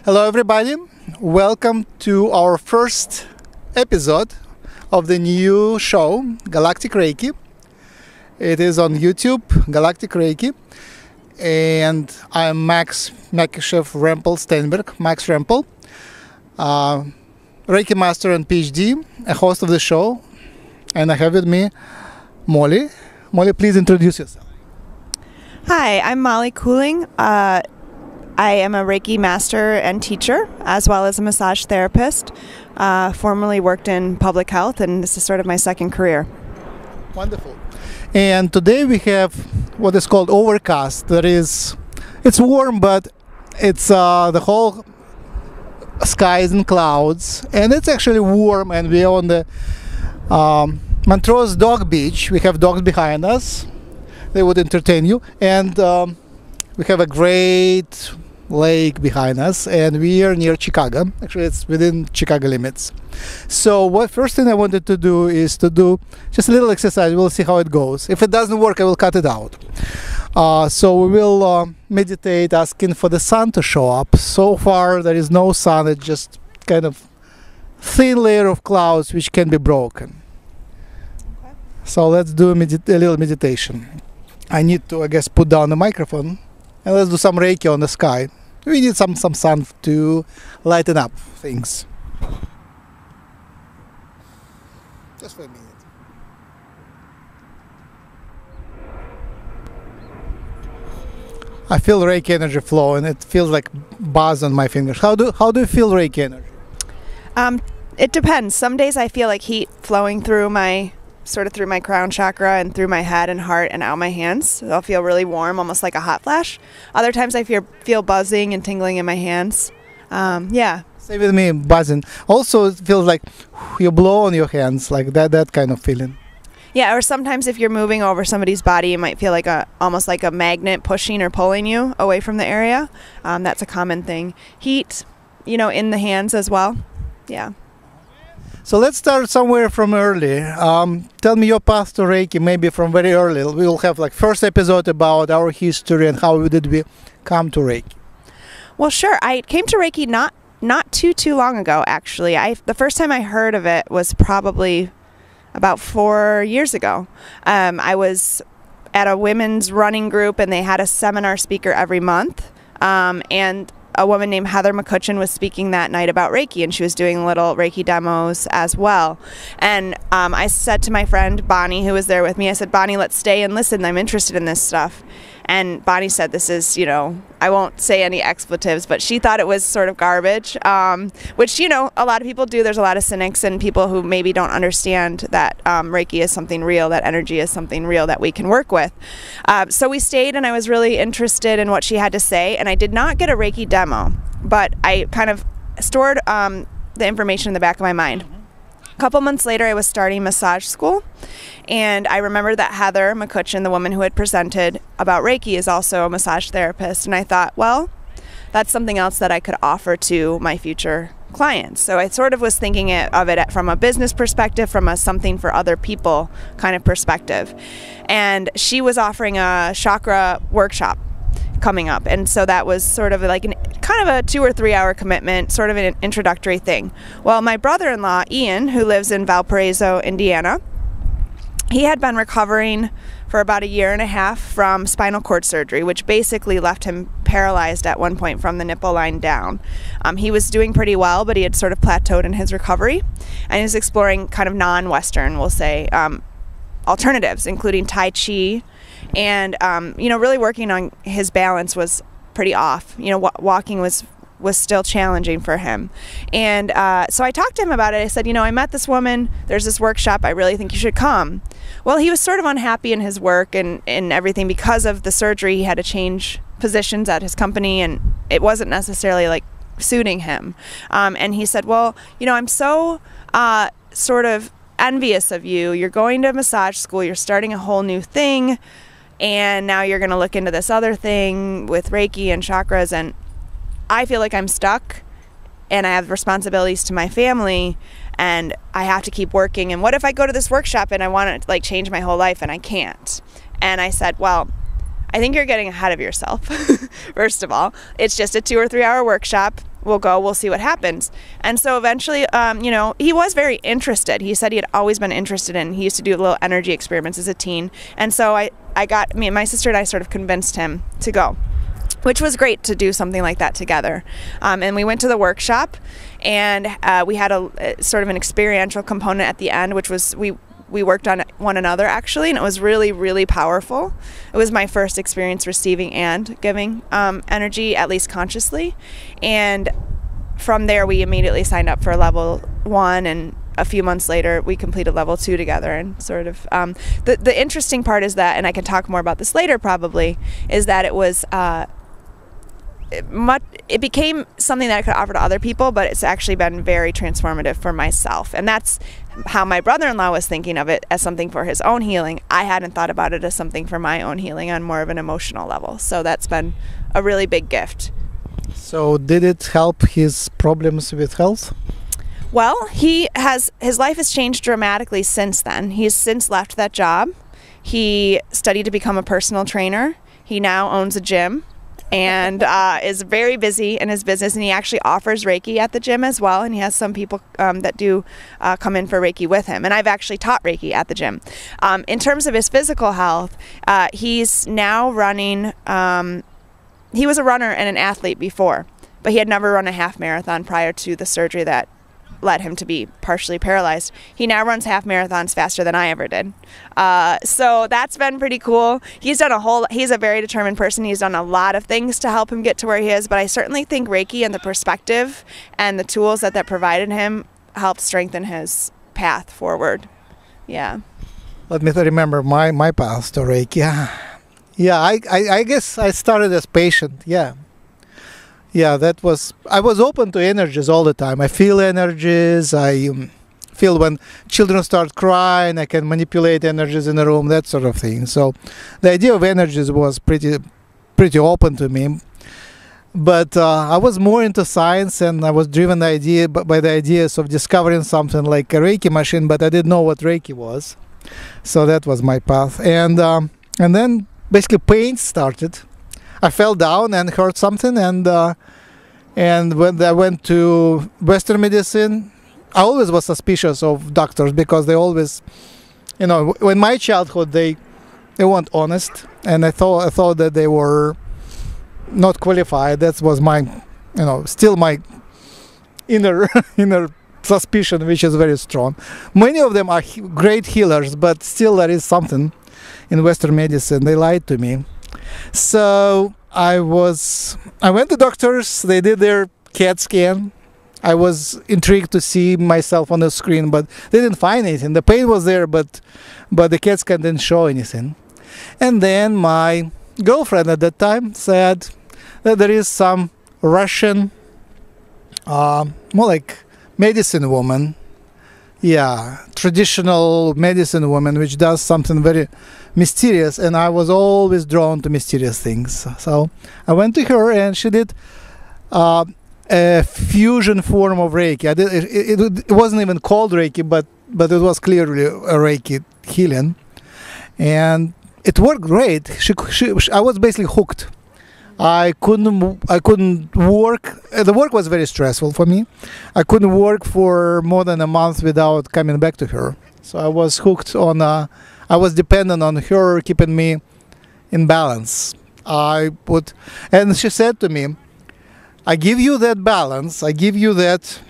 Hello everybody, welcome to our first episode of the new show, Galactic Reiki. It is on YouTube, Galactic Reiki, and I'm Max Makishev Rempel Steinberg, Max Rempel, Reiki Master and PhD, a host of the show, and I have with me Molly. Molly, please introduce yourself. Hi, I'm Molly Cooling. I am a Reiki master and teacher, as well as a massage therapist. Formerly worked in public health, and this is sort of my second career. Wonderful. And today we have what is called overcast. It's warm, but it's the whole sky is in clouds, and it's actually warm. And we are on the Montrose Dog Beach. We have dogs behind us. They would entertain you, and we have a great lake behind us, and we are near Chicago. Actually, it's within Chicago limits. So what first thing I wanted to do is to do just a little exercise. We'll see how it goes. If it doesn't work, I will cut it out. So we will meditate, asking for the sun to show up. So far there is no sun. It's just kind of thin layer of clouds which can be broken. Okay. So let's do a little meditation. I need to, I guess, put down the microphone. And let's do some Reiki on the sky. We need some sun to lighten up things. Just for a minute. I feel Reiki energy flow, and it feels like buzz on my fingers. How do you feel Reiki energy? It depends. Some days I feel like heat flowing through my crown chakra and through my head and heart and out my hands. I'll feel really warm, almost like a hot flash. Other times I feel buzzing and tingling in my hands. Yeah. Stay with me, buzzing. Also, it feels like you blow on your hands, like that kind of feeling. Yeah, or sometimes if you're moving over somebody's body, you might feel like almost like a magnet pushing or pulling you away from the area. That's a common thing. Heat, in the hands as well. Yeah. So let's start somewhere from early. Tell me your path to Reiki, maybe from very early. We will have like first episode about our history and how did we come to Reiki. Well, sure. I came to Reiki not too long ago, actually. The first time I heard of it was probably about 4 years ago. I was at a women's running group, and they had a seminar speaker every month. And a woman named Heather McCutcheon was speaking that night about Reiki, and she was doing little Reiki demos as well. And I said to my friend Bonnie, who was there with me, I said, Bonnie, let's stay and listen. I'm interested in this stuff. And Bonnie said, this is, I won't say any expletives, but she thought it was sort of garbage, which, a lot of people do. There's a lot of cynics and people who maybe don't understand that Reiki is something real, that energy is something real that we can work with. So we stayed, and I was really interested in what she had to say. And I did not get a Reiki demo, but I kind of stored the information in the back of my mind. A couple months later, I was starting massage school, and I remember that Heather McCutcheon, the woman who had presented about Reiki, is also a massage therapist, and I thought, well, that's something else that I could offer to my future clients. So I sort of was thinking of it from a business perspective, from a something for other people kind of perspective. And she was offering a chakra workshop coming up, and so that was sort of like kind of a 2 or 3 hour commitment, sort of an introductory thing. Well, my brother-in-law Ian, who lives in Valparaiso, Indiana, he had been recovering for about 1.5 years from spinal cord surgery, which basically left him paralyzed at one point from the nipple line down. He was doing pretty well, but he had sort of plateaued in his recovery, and he was exploring kind of non-Western, we'll say, alternatives, including Tai Chi. And, really working on his balance was pretty off. Walking was still challenging for him. And so I talked to him about it. I said, I met this woman. There's this workshop. I really think you should come. Well, he was sort of unhappy in his work and everything because of the surgery. He had to change positions at his company, and it wasn't necessarily like suiting him. And he said, well, I'm so sort of envious of you. You're going to massage school. You're starting a whole new thing. And now you're going to look into this other thing with Reiki and chakras, and I feel like I'm stuck, and I have responsibilities to my family, and I have to keep working. And what if I go to this workshop and I want to change my whole life and I can't? And I said, well, I think you're getting ahead of yourself. First of all, it's just a 2 or 3 hour workshop. we'll see what happens. And so eventually, he was very interested. He said he had always been interested in, he used to do little energy experiments as a teen. And so my sister and I sort of convinced him to go, which was great to do something like that together. And we went to the workshop, and we had a sort of an experiential component at the end, which was we worked on one another, actually, and it was really, really powerful. It was my first experience receiving and giving energy, at least consciously. And from there, we immediately signed up for level 1, and a few months later, we completed level 2 together. And sort of the interesting part is that, and I can talk more about this later probably, is that it was it became something that I could offer to other people, but it's actually been very transformative for myself. And that's how my brother-in-law was thinking of it, as something for his own healing. I hadn't thought about it as something for my own healing on more of an emotional level. So that's been a really big gift. So did it help his problems with health? Well, his life has changed dramatically since then. He's since left that job. He studied to become a personal trainer. He now owns a gym and is very busy in his business, and he actually offers Reiki at the gym as well, and he has some people that do come in for Reiki with him, and I've actually taught Reiki at the gym. In terms of his physical health, he's now running, he was a runner and an athlete before, but he had never run a half marathon prior to the surgery that led him to be partially paralyzed. He now runs half marathons faster than I ever did. So that's been pretty cool. He's a very determined person. He's done a lot of things to help him get to where he is, but I certainly think Reiki and the perspective and the tools that provided him helped strengthen his path forward. Yeah. Let me remember my path to Reiki. Yeah, I guess I started as patient. Yeah, I was open to energies all the time. I feel energies. I feel when children start crying, I can manipulate energies in the room, that sort of thing. So the idea of energies was pretty open to me. But I was more into science, and I was driven by the ideas of discovering something like a Reiki machine, but I didn't know what Reiki was. So that was my path. And then basically pain started. I fell down and hurt something, and when I went to Western medicine, I always was suspicious of doctors, because they always, in my childhood, they weren't honest, and I thought that they were not qualified. That was my, still my inner suspicion, which is very strong. Many of them are great healers, but still there is something in Western medicine. They lied to me. So I went to doctors. They did their CAT scan. I was intrigued to see myself on the screen, but they didn't find anything. The pain was there, but the CAT scan didn't show anything. And then my girlfriend at that time said that there is some Russian, more like medicine woman, traditional medicine woman, which does something very mysterious, and I was always drawn to mysterious things. So I went to her, and she did a fusion form of Reiki. It wasn't even called Reiki, but it was clearly a Reiki healing, and it worked great. I was basically hooked. I couldn't work. The work was very stressful for me. I couldn't work for more than a month without coming back to her. So I was hooked on. I was dependent on her keeping me in balance. And she said to me, "I give you that balance. I give you that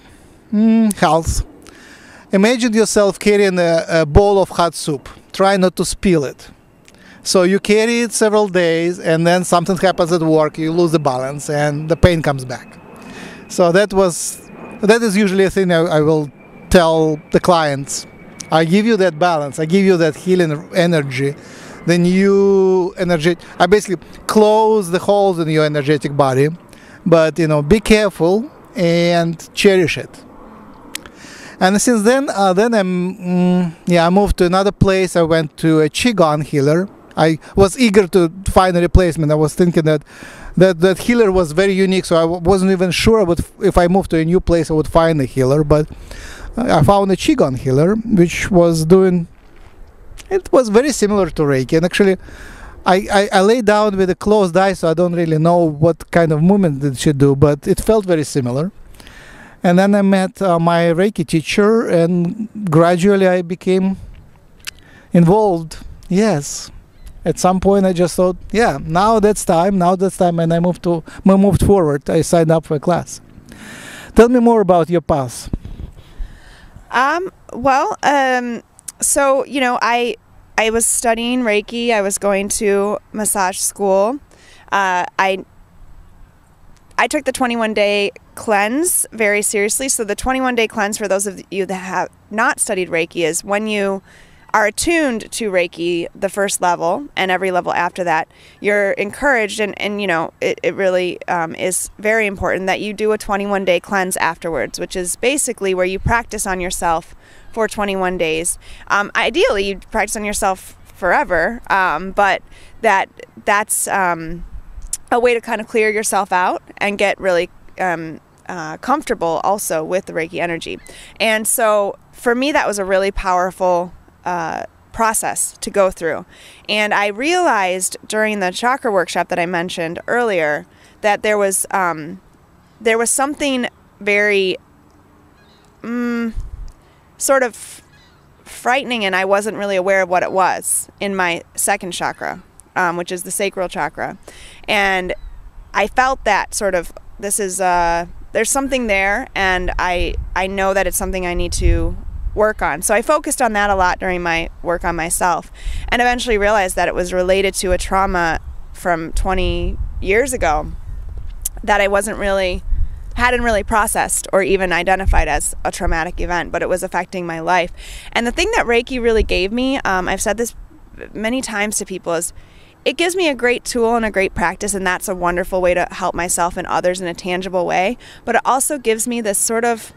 health. Imagine yourself carrying a bowl of hot soup. Try not to spill it. So you carry it several days, and then something happens at work, you lose the balance, and the pain comes back." So that is usually a thing I will tell the clients. I give you that balance, I give you that healing energy, then I basically close the holes in your energetic body, but be careful and cherish it. And since then, I moved to another place. I went to a Qigong healer. I was eager to find a replacement. I was thinking that healer was very unique, so I wasn't even sure if I moved to a new place I would find a healer. But I found a Qigong healer, which was very similar to Reiki. And actually, I lay down with a closed eye, so I don't really know what kind of movement did she do, but it felt very similar. And then I met my Reiki teacher, and gradually I became involved. Yes. At some point I just thought, yeah, now that's time, and I moved forward. I signed up for a class. Tell me more about your path. So, I was studying Reiki. I was going to massage school. I took the 21-day cleanse very seriously. So the 21-day cleanse, for those of you that have not studied Reiki, is when you are attuned to Reiki, the first level, and every level after that, you're encouraged, and it really is very important that you do a 21-day cleanse afterwards, which is basically where you practice on yourself for 21 days. Ideally, you practice on yourself forever, but that's a way to kind of clear yourself out and get really comfortable also with the Reiki energy. And so for me, that was a really powerful process to go through. And I realized during the chakra workshop that I mentioned earlier that there was something very sort of frightening, and I wasn't really aware of what it was in my second chakra, which is the sacral chakra. And I felt that sort of, there's something there, and I know that it's something I need to work on. So I focused on that a lot during my work on myself, and eventually realized that it was related to a trauma from 20 years ago that I hadn't really processed or even identified as a traumatic event, but it was affecting my life. And the thing that Reiki really gave me, I've said this many times to people, is it gives me a great tool and a great practice, and that's a wonderful way to help myself and others in a tangible way. But it also gives me this sort of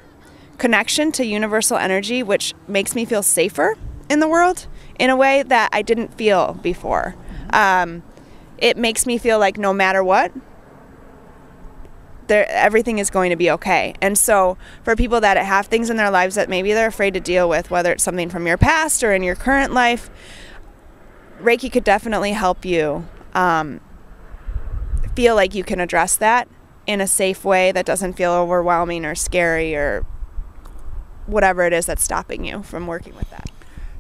connection to universal energy, which makes me feel safer in the world in a way that I didn't feel before. It makes me feel like no matter what, everything is going to be okay. And so for people that have things in their lives that maybe they're afraid to deal with, whether it's something from your past or in your current life, Reiki could definitely help you feel like you can address that in a safe way that doesn't feel overwhelming or scary or whatever it is that's stopping you from working with that.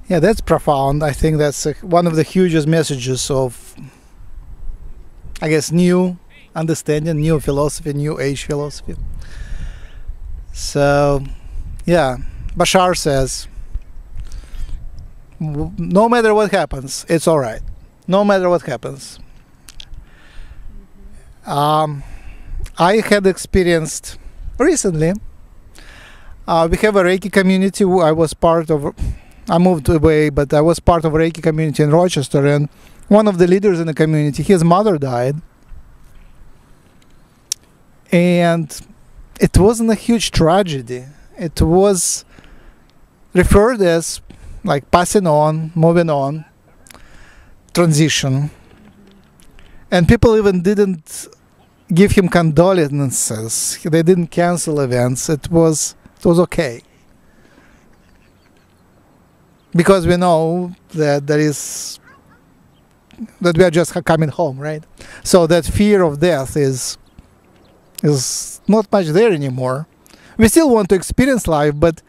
Yeah, that's profound. I think that's one of the hugest messages of, I guess, new understanding, new philosophy, new age philosophy. So, yeah, Bashar says, no matter what happens, it's all right. No matter what happens. I had experienced recently, we have a Reiki community. I moved away, but I was part of a Reiki community in Rochester, and one of the leaders in the community, his mother died. And it wasn't a huge tragedy. It was referred as like passing on, moving on, transition. And people even didn't give him condolences. They didn't cancel events. It was okay. Because we know that that we are just coming home, right? So that fear of death is not much there anymore. We still want to experience life, but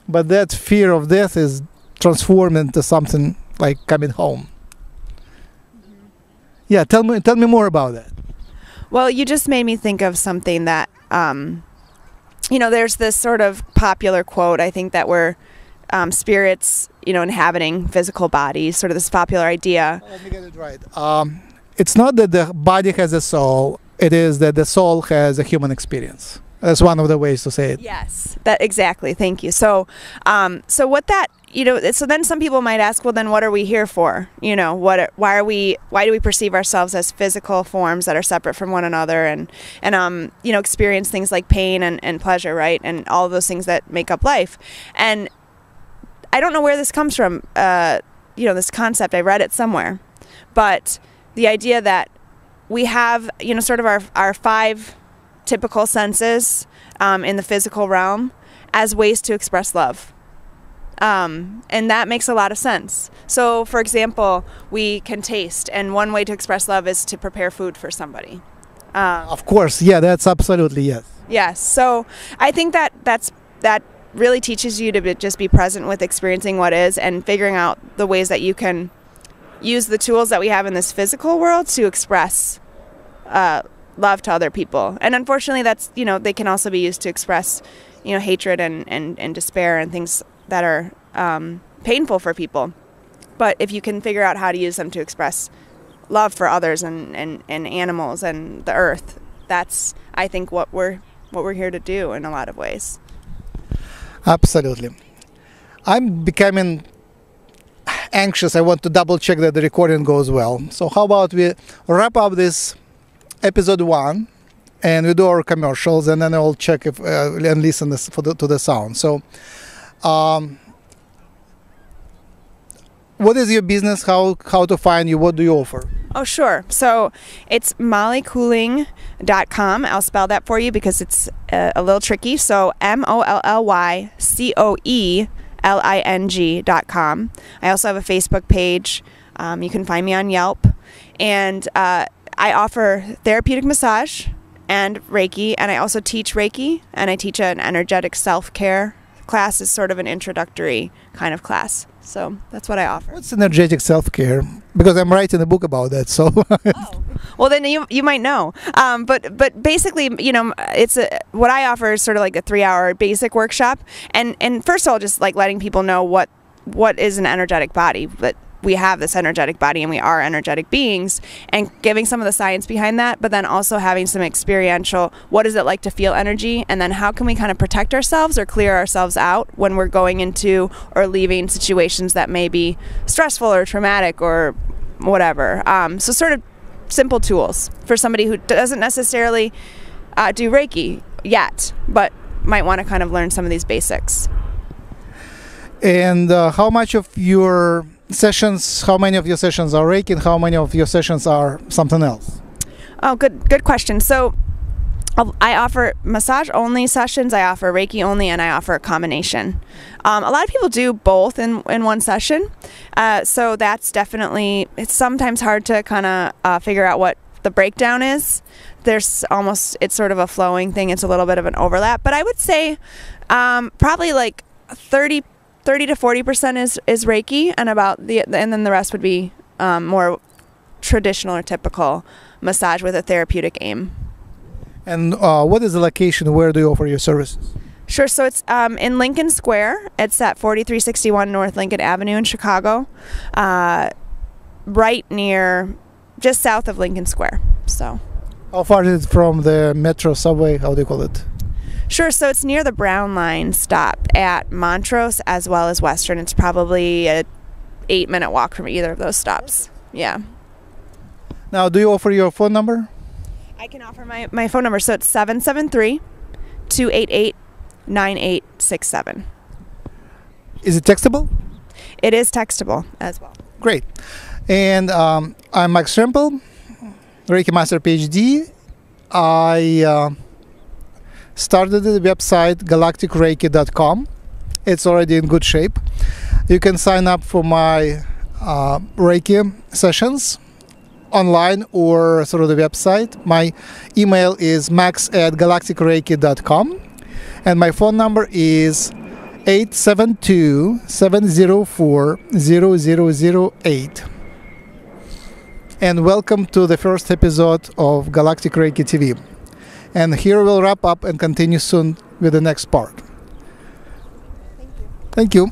that fear of death is transformed into something like coming home. Mm-hmm. Yeah, tell me more about that. Well, you just made me think of something that, there's this sort of popular quote, I think, that we're spirits, inhabiting physical bodies, sort of this popular idea. Let me get it right. It's not that the body has a soul. It is that the soul has a human experience. That's one of the ways to say it. Yes, that exactly. Thank you. So, what that, so then some people might ask, well, then what are we here for? Why do we perceive ourselves as physical forms that are separate from one another and experience things like pain and pleasure, right? And all of those things that make up life. And I don't know where this comes from, this concept. I read it somewhere. But the idea that we have, sort of our 5 typical senses in the physical realm as ways to express love. And that makes a lot of sense. So, for example, we can taste, and one way to express love is to prepare food for somebody. Of course, yeah, that's absolutely yes. Yes. So I think that really teaches you to just be present with experiencing what is and figuring out the ways that you can use the tools that we have in this physical world to express love to other people. And unfortunately, that's, they can also be used to express, hatred and despair and things that are painful for people. But if you can figure out how to use them to express love for others and animals and the earth, that's, I think, what we're here to do in a lot of ways. Absolutely. I'm becoming anxious. I want to double check that the recording goes well. So how about we wrap up this episode 1 and we do our commercials, and then I'll check if and listen to the sound. So what is your business? How to find you? What do you offer? Oh, sure. So it's mollycooling.com. I'll spell that for you because it's a little tricky. So MOLLYCOELING.com. I also have a Facebook page. You can find me on Yelp. And I offer therapeutic massage and Reiki. And I also teach Reiki. And I teach an energetic self-care class. Is sort of an introductory kind of class. So that's what I offer. What's energetic self-care? Because I'm writing a book about that. So. Oh. Well, then you might know. But basically, what I offer is sort of like a 3-hour basic workshop. And first of all, just like letting people know what is an energetic body. But we have this energetic body and we are energetic beings, and giving some of the science behind that, but then also having some experiential, what is it like to feel energy, and then how can we kind of protect ourselves or clear ourselves out when we're going into or leaving situations that may be stressful or traumatic or whatever. So sort of simple tools for somebody who doesn't necessarily do Reiki yet, but might want to kind of learn some of these basics. And how many of your sessions are Reiki and how many of your sessions are something else? Oh, good question. So I offer massage only sessions, I offer Reiki only, and I offer a combination. A lot of people do both in one session. So that's definitely, it's sometimes hard to kind of figure out what the breakdown is. It's sort of a flowing thing. It's a little bit of an overlap, but I would say probably like 30 to 40% is Reiki, and and then the rest would be more traditional or typical massage with a therapeutic aim. And what is the location? Where do you offer your services? Sure. So it's in Lincoln Square. It's at 4361 North Lincoln Avenue in Chicago, right near, just south of Lincoln Square. So. How far is it from the metro subway? How do you call it? Sure. So it's near the Brown Line stop at Montrose as well as Western. It's probably a 8-minute walk from either of those stops. Yeah. Now, do you offer your phone number? I can offer my phone number. So it's 773-288-9867. Is it textable? It is textable as well. Great. And I'm Mike Strimple, Reiki Master PhD. I started the website galacticreiki.com. It's already in good shape. You can sign up for my Reiki sessions online or through the website. My email is max@galacticreiki.com, and my phone number is 872-704-0008. And welcome to the first episode of Galactic Reiki TV. And here we'll wrap up and continue soon with the next part. Thank you. Thank you.